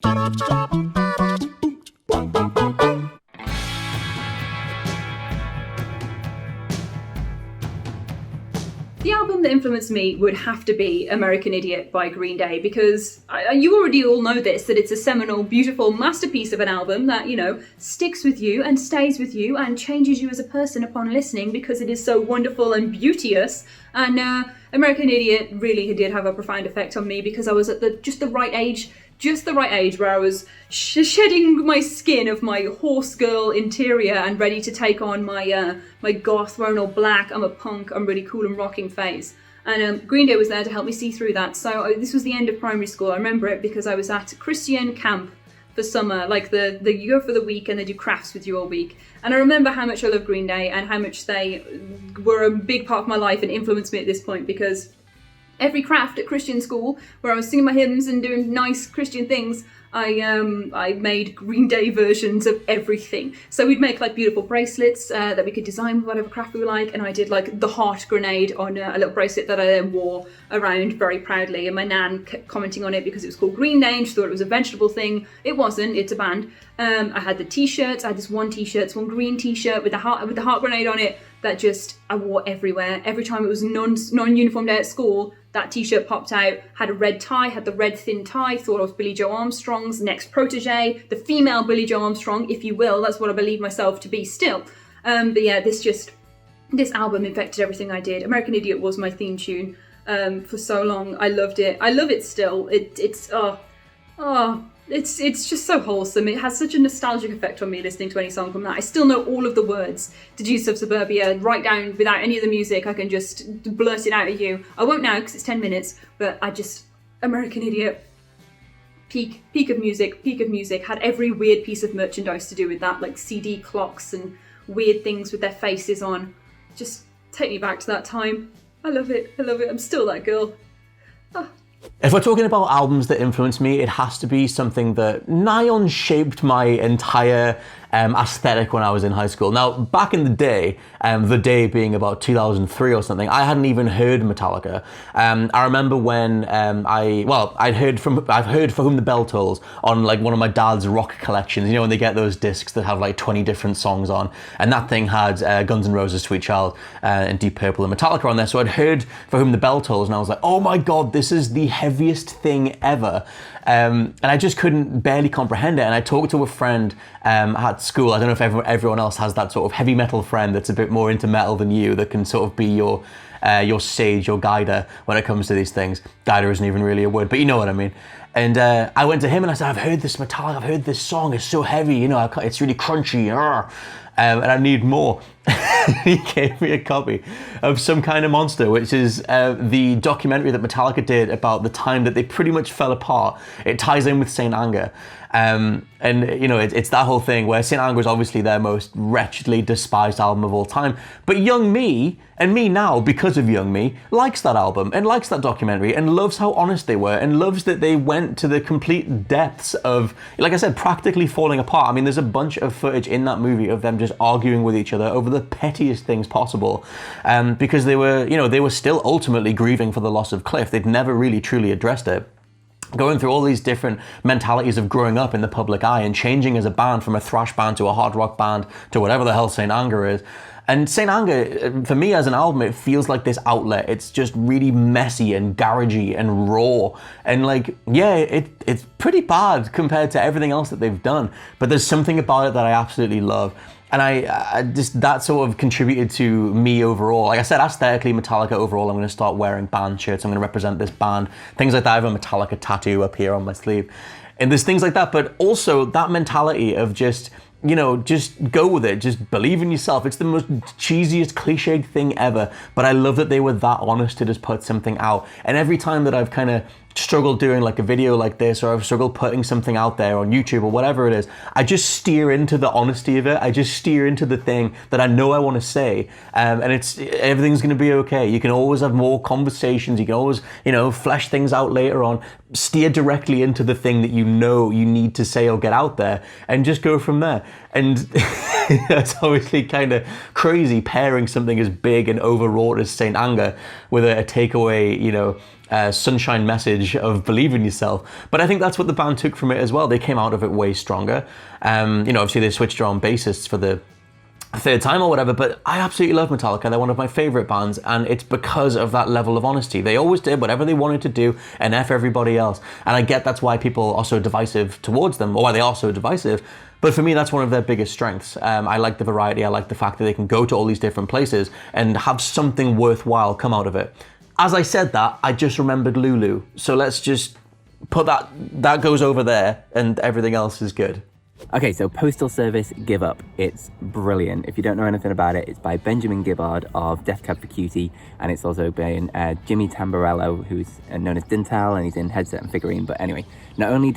The album that influenced me would have to be American Idiot by Green Day, because you already all know this, that it's a seminal, beautiful masterpiece of an album that, you know, sticks with you and stays with you and changes you as a person upon listening because it is so wonderful and beauteous. And American Idiot really did have a profound effect on me because I was at just the right age where I was shedding my skin of my horse girl interior and ready to take on my my goth, wearing all black, I'm a punk, I'm really cool and rocking phase. And Green Day was there to help me see through that. So this was the end of primary school. I remember it because I was at Christian camp for summer, like the you go for the week and they do crafts with you all week. And I remember how much I love Green Day and how much they were a big part of my life and influenced me at this point, because every craft at Christian school where I was singing my hymns and doing nice Christian things, I made Green Day versions of everything. So we'd make like beautiful bracelets that we could design with whatever craft we like, and I did like the heart grenade on a little bracelet that I then wore around very proudly, and my nan kept commenting on it because it was called Green Day and she thought it was a vegetable thing. It wasn't, it's a band. I had the t-shirts, I had this one green t-shirt with the heart grenade on it that just I wore everywhere. Every time it was non-uniform day at school, that t-shirt popped out, had a red tie, had the red thin tie, thought I was Billie Joe Armstrong's next protege, the female Billie Joe Armstrong, if you will. That's what I believe myself to be still. But yeah, this album infected everything I did. American Idiot was my theme tune for so long. I loved it. I love it still. It's just so wholesome. It has such a nostalgic effect on me listening to any song from that. I still know all of the words to Deuce of Suburbia right down without any of the music. I can just blurt it out at you. I won't now because it's 10 minutes, but American Idiot, peak of music, had every weird piece of merchandise to do with that, like CD clocks and weird things with their faces on. Just take me back to that time. I love it. I'm still that girl. Ah. If we're talking about albums that influenced me, it has to be something that nigh on shaped my entire aesthetic when I was in high school. Now, back in the day being about 2003 or something, I hadn't even heard Metallica. I remember when I've heard For Whom the Bell Tolls on like one of my dad's rock collections. You know, when they get those discs that have like 20 different songs on, and that thing had Guns N' Roses, Sweet Child, and Deep Purple and Metallica on there. So I'd heard For Whom the Bell Tolls, and I was like, oh my god, this is the heaviest thing ever. And I just couldn't barely comprehend it. And I talked to a friend at school. I don't know if everyone else has that sort of heavy metal friend that's a bit more into metal than you, that can sort of be your sage, your guider when it comes to these things. Guider isn't even really a word, but you know what I mean. And I went to him and I said, I've heard this Metallica, I've heard this song, it's so heavy, you know, it's really crunchy, and I need more. He gave me a copy of Some Kind of Monster, which is the documentary that Metallica did about the time that they pretty much fell apart. It ties in with Saint Anger. And you know, it's that whole thing where Saint Anger is obviously their most wretchedly despised album of all time. But young me, and me now because of young me, likes that album and likes that documentary and loves how honest they were and loves that they went to the complete depths of, like I said, practically falling apart. I mean, there's a bunch of footage in that movie of them just arguing with each other over the pettiest things possible, because they were still ultimately grieving for the loss of Cliff. They'd never really truly addressed it. Going through all these different mentalities of growing up in the public eye and changing as a band from a thrash band to a hard rock band to whatever the hell Saint Anger is. And Saint Anger, for me as an album, it feels like this outlet. It's just really messy and garagey and raw. And like, yeah, it's pretty bad compared to everything else that they've done. But there's something about it that I absolutely love. And I just, that sort of contributed to me overall. Like I said, aesthetically, Metallica overall, I'm going to start wearing band shirts. I'm going to represent this band. Things like that. I have a Metallica tattoo up here on my sleeve. And there's things like that, but also that mentality of just, you know, just go with it. Just believe in yourself. It's the most cheesiest, cliched thing ever. But I love that they were that honest to just put something out. And every time that I've kind of struggled doing like a video like this, or I've struggled putting something out there on YouTube or whatever it is, I just steer into the honesty of it. I just steer into the thing that I know I want to say, and everything's going to be okay. You can always have more conversations. You can always, you know, flesh things out later on. Steer directly into the thing that you know you need to say or get out there, and just go from there. And that's obviously kind of crazy, pairing something as big and overwrought as Saint Anger with a takeaway, you know, sunshine message of believe in yourself. But I think that's what the band took from it as well. They came out of it way stronger. Obviously they switched their own bassists for the third time or whatever, but I absolutely love Metallica. They're one of my favorite bands, and it's because of that level of honesty. They always did whatever they wanted to do and F everybody else. And I get that's why people are so divisive towards them, or why they are so divisive. But for me, that's one of their biggest strengths. I like the variety. I like the fact that they can go to all these different places and have something worthwhile come out of it. As I said that, I just remembered Lulu. So let's just put that goes over there, and everything else is good. Okay, so Postal Service, Give Up. It's brilliant. If you don't know anything about it, it's by Benjamin Gibbard of Death Cab for Cutie, and it's also by Jimmy Tamborello, who's known as Dintel, and he's in Headset and Figurine. But anyway, not only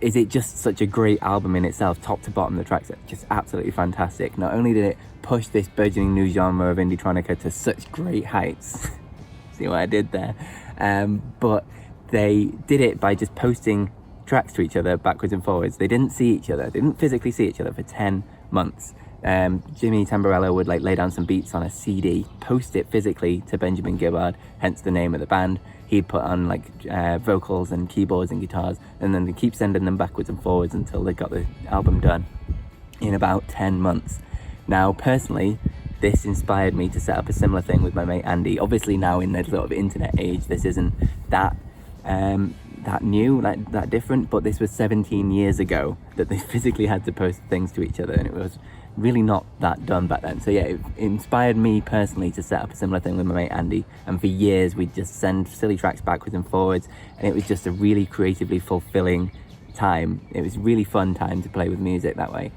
is it just such a great album in itself, top to bottom, the tracks are just absolutely fantastic. Not only did it push this burgeoning new genre of indie-tronica to such great heights, see what I did there, but they did it by just posting tracks to each other backwards and forwards. They didn't see each other. They didn't physically see each other for 10 months. Jimmy Tamborello would lay down some beats on a CD, post it physically to Benjamin Gibbard, hence the name of the band. He'd put on vocals and keyboards and guitars, and then they keep sending them backwards and forwards until they got the album done in about 10 months. Now, personally, this inspired me to set up a similar thing with my mate Andy. Obviously now in the sort of internet age, this isn't that new, that different, but this was 17 years ago that they physically had to post things to each other, and it was really not that done back then. So yeah, it inspired me personally to set up a similar thing with my mate Andy, and for years we'd just send silly tracks backwards and forwards, and it was just a really creatively fulfilling time. It was really fun time to play with music that way.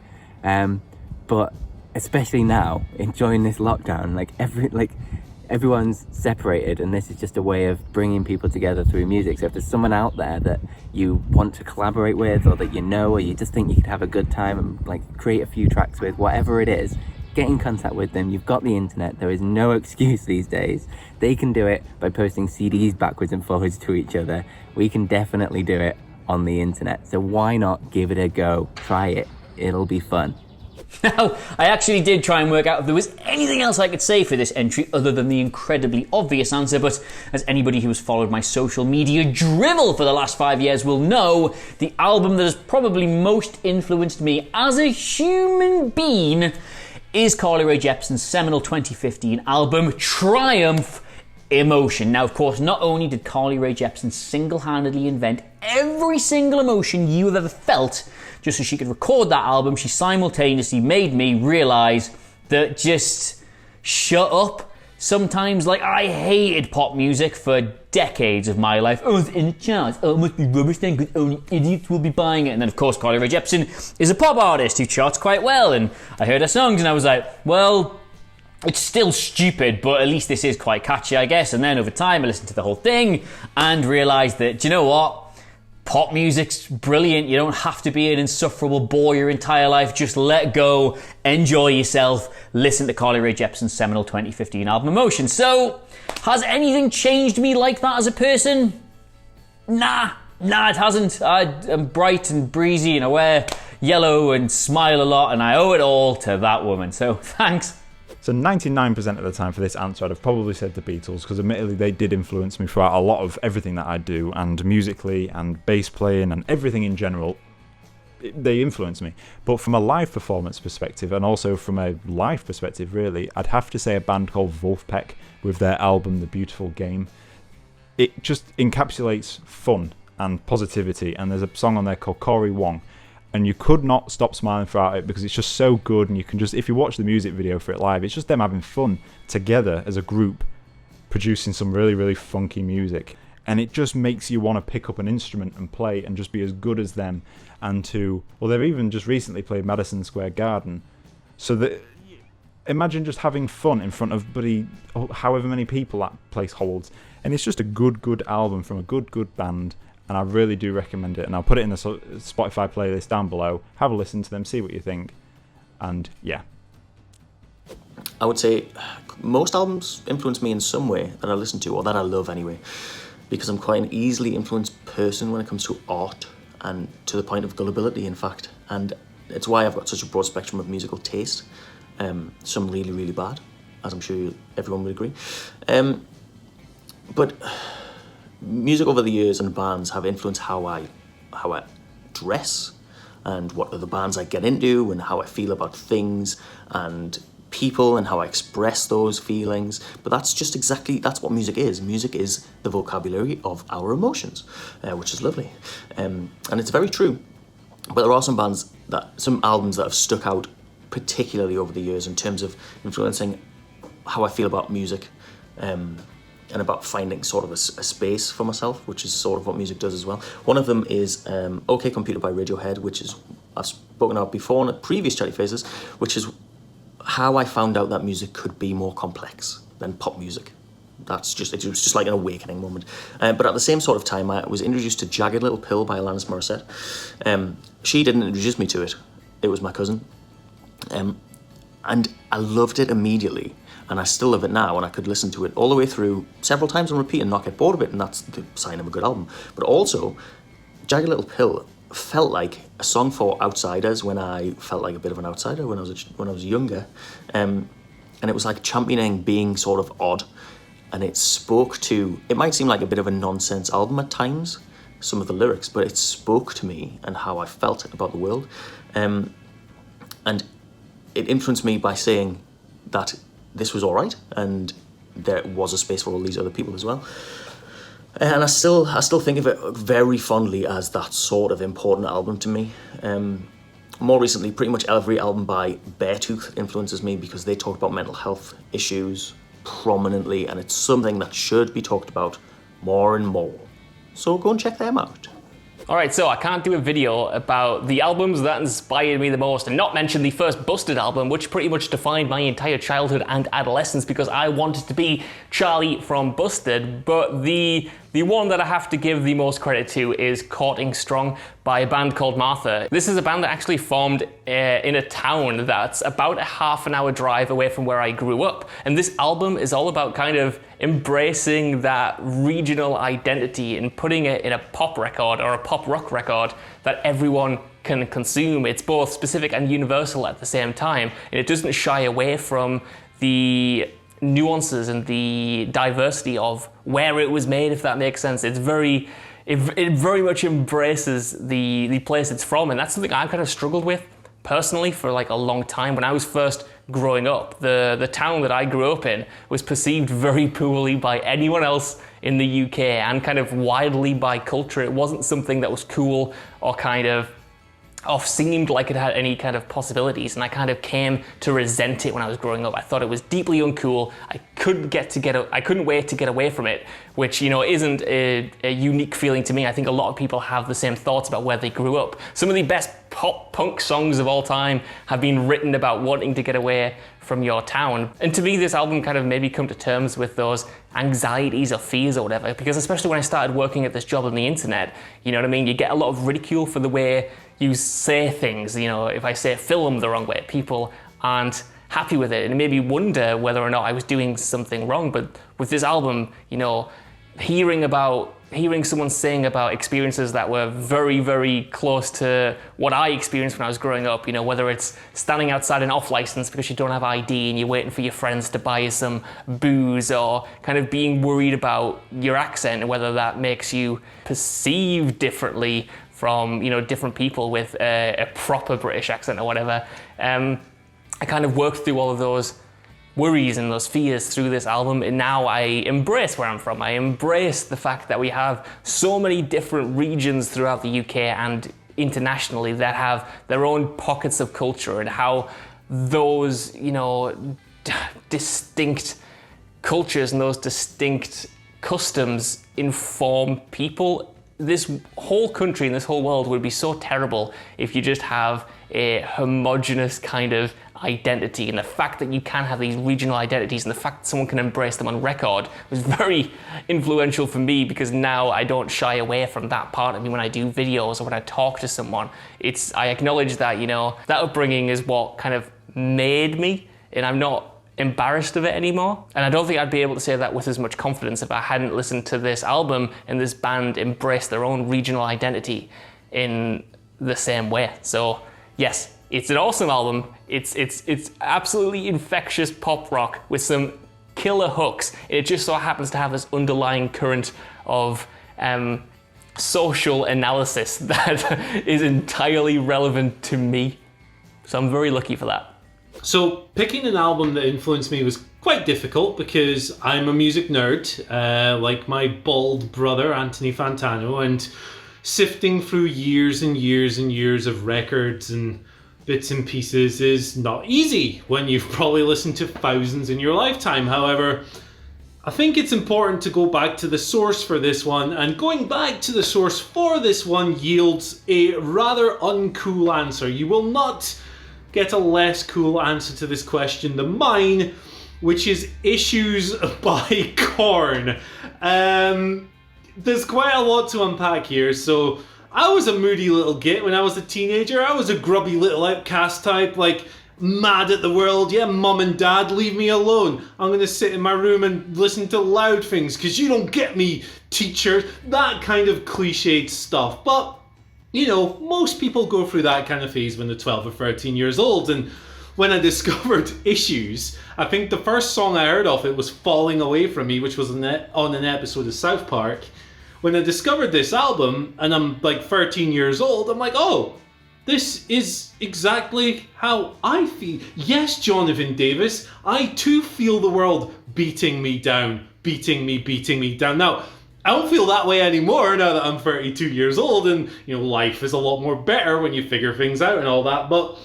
But especially now, enjoying this lockdown, everyone's separated, and this is just a way of bringing people together through music. So if there's someone out there that you want to collaborate with, or that you know, or you just think you could have a good time and create a few tracks with, whatever it is, get in contact with them. You've got the internet. There is no excuse these days. They can do it by posting CDs backwards and forwards to each other. We can definitely do it on the internet. So why not give it a go? Try it. It'll be fun. Now, I actually did try and work out if there was anything else I could say for this entry other than the incredibly obvious answer, but as anybody who has followed my social media drivel for the last 5 years will know, the album that has probably most influenced me as a human being is Carly Rae Jepsen's seminal 2015 album, Triumph Emotion. Now, of course, not only did Carly Rae Jepsen single-handedly invent every single emotion you have ever felt just so she could record that album, she simultaneously made me realise that just shut up. Sometimes, I hated pop music for decades of my life. Oh, it's in the charts. Oh, it must be rubbish then, because only idiots will be buying it. And then, of course, Carly Rae Jepsen is a pop artist who charts quite well. And I heard her songs and I was like, well, it's still stupid, but at least this is quite catchy, I guess. And then over time, I listened to the whole thing and realised that, do you know what? Pop music's brilliant. You don't have to be an insufferable bore your entire life. Just let go, enjoy yourself, listen to Carly Rae Jepsen's seminal 2015 album, Emotion. So, has anything changed me like that as a person? Nah, it hasn't. I'm bright and breezy and I wear yellow and smile a lot, and I owe it all to that woman. So, thanks. So 99% of the time for this answer I'd have probably said the Beatles, because admittedly they did influence me throughout a lot of everything that I do, and musically and bass playing and everything in general, they influenced me. But from a live performance perspective, and also from a life perspective really, I'd have to say a band called Wolfpack with their album The Beautiful Game. It just encapsulates fun and positivity, and there's a song on there called Cory Wong, and you could not stop smiling throughout it because it's just so good. And you can just, if you watch the music video for it live, it's just them having fun together as a group producing some really, really funky music, and it just makes you want to pick up an instrument and play and just be as good as them. And they've even just recently played Madison Square Garden, so that imagine just having fun in front of however many people that place holds. And it's just a good album from a good band, and I really do recommend it. And I'll put it in the Spotify playlist down below. Have a listen to them, see what you think. And yeah. I would say most albums influence me in some way that I listen to, or that I love anyway, because I'm quite an easily influenced person when it comes to art, and to the point of gullibility, in fact. And it's why I've got such a broad spectrum of musical taste. Some really, really bad, as I'm sure everyone would agree. But music over the years and bands have influenced how I dress and what other bands I get into and how I feel about things and people and how I express those feelings. But that's what music is. Music is the vocabulary of our emotions, which is lovely. And it's very true. But there are some albums that have stuck out particularly over the years in terms of influencing how I feel about music, and about finding sort of a space for myself, which is sort of what music does as well. One of them is OK Computer by Radiohead, which is, I've spoken about before in previous Chatty Faces, which is how I found out that music could be more complex than pop music. It was just like an awakening moment. But at the same sort of time, I was introduced to Jagged Little Pill by Alanis Morissette. She didn't introduce me to it. It was my cousin. And I loved it immediately. And I still love it now, and I could listen to it all the way through several times on repeat and not get bored of it, and that's the sign of a good album. But also, Jagged Little Pill felt like a song for outsiders when I felt like a bit of an outsider when I was younger. And it was like championing being sort of odd. And it might seem like a bit of a nonsense album at times, some of the lyrics, but it spoke to me and how I felt about the world. And it influenced me by saying that this was all right, and there was a space for all these other people as well. And I still think of it very fondly as that sort of important album to me. More recently, pretty much every album by Beartooth influences me because they talk about mental health issues prominently, and it's something that should be talked about more and more. So go and check them out. Alright, so I can't do a video about the albums that inspired me the most and not mention the first Busted album, which pretty much defined my entire childhood and adolescence because I wanted to be Charlie from Busted, but the one that I have to give the most credit to is Courting Strong by a band called Martha. This is a band that actually formed in a town that's about a half-an-hour drive away from where I grew up. And this album is all about kind of embracing that regional identity and putting it in a pop record or a pop rock record that everyone can consume. It's both specific and universal at the same time, and it doesn't shy away from the nuances and the diversity of where it was made, if that makes sense. It very much embraces the place it's from, and that's something I kind of struggled with personally for like a long time. When I was first growing up, the town that I grew up in was perceived very poorly by anyone else in the UK and kind of widely by culture. It wasn't something that was cool or kind of seemed like it had any kind of possibilities, and I kind of came to resent it when I was growing up. I thought it was deeply uncool. I couldn't wait to get away from it, which, you know, isn't a unique feeling to me. I think a lot of people have the same thoughts about where they grew up. Some of the best pop punk songs of all time have been written about wanting to get away from your town. And to me, this album kind of made me come to terms with those anxieties or fears or whatever, because especially when I started working at this job on the internet, you know what I mean? You get a lot of ridicule for the way you say things. You know, if I say film the wrong way, people aren't happy with it, and it made me wonder whether or not I was doing something wrong. But with this album, you know, hearing someone sing about experiences that were very, very close to what I experienced when I was growing up, you know, whether it's standing outside an off license because you don't have ID and you're waiting for your friends to buy you some booze, or kind of being worried about your accent and whether that makes you perceived differently from, you know, different people with a proper British accent or whatever. I kind of worked through all of those worries and those fears through this album, and now I embrace where I'm from. I embrace the fact that we have so many different regions throughout the UK and internationally that have their own pockets of culture, and how those, you know, distinct cultures and those distinct customs inform people. This whole country and this whole world would be so terrible if you just have a homogenous kind of identity, and the fact that you can have these regional identities and the fact that someone can embrace them on record was very influential for me, because now I don't shy away from that part of me when I do videos or when I talk to someone. I acknowledge that, you know, that upbringing is what kind of made me, and I'm not embarrassed of it anymore. And I don't think I'd be able to say that with as much confidence if I hadn't listened to this album and this band embrace their own regional identity in the same way. So yes, it's an awesome album. It's absolutely infectious pop rock with some killer hooks. It just so happens to have this underlying current of social analysis that is entirely relevant to me. So I'm very lucky for that. So picking an album that influenced me was quite difficult because I'm a music nerd, like my bald brother Anthony Fantano, and sifting through years and years and years of records and bits and pieces is not easy when you've probably listened to thousands in your lifetime. However, I think it's important to go back to the source for this one, and going back to the source for this one yields a rather uncool answer. You will not get a less cool answer to this question than mine, which is Issues by Korn. There's quite a lot to unpack here. So I was a moody little git when I was a teenager. I was a grubby little outcast type, like mad at the world. Yeah, mum and dad, leave me alone. I'm gonna sit in my room and listen to loud things because you don't get me, teacher. That kind of cliched stuff. But you know, most people go through that kind of phase when they're 12 or 13 years old. And when I discovered Issues, I think the first song I heard of it was Falling Away From Me, which was on an episode of South Park. When I discovered this album, and I'm like 13 years old, I'm like, oh, this is exactly how I feel. Yes, Jonathan Davis, I too feel the world beating me down, beating me down. Now, I don't feel that way anymore now that I'm 32 years old, and you know, life is a lot more better when you figure things out and all that. But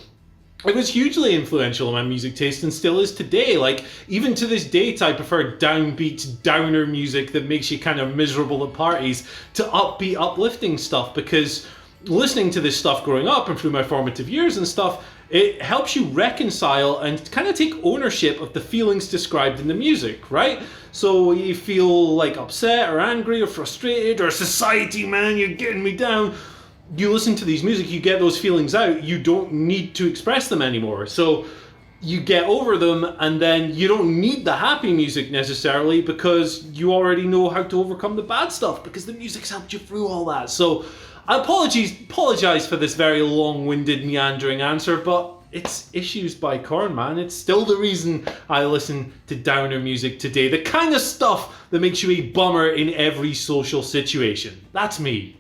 it was hugely influential in my music taste and still is today. Like, even to this date, I prefer downbeat, downer music that makes you kind of miserable at parties to upbeat, uplifting stuff, because listening to this stuff growing up and through my formative years and stuff, it helps you reconcile and kind of take ownership of the feelings described in the music, right? So you feel like upset or angry or frustrated or society, man, you're getting me down. You listen to these music, you get those feelings out, you don't need to express them anymore. So you get over them, and then you don't need the happy music necessarily because you already know how to overcome the bad stuff because the music's helped you through all that. So I apologize for this very long-winded, meandering answer, but it's Issues by Korn, man. It's still the reason I listen to downer music today. The kind of stuff that makes you a bummer in every social situation. That's me.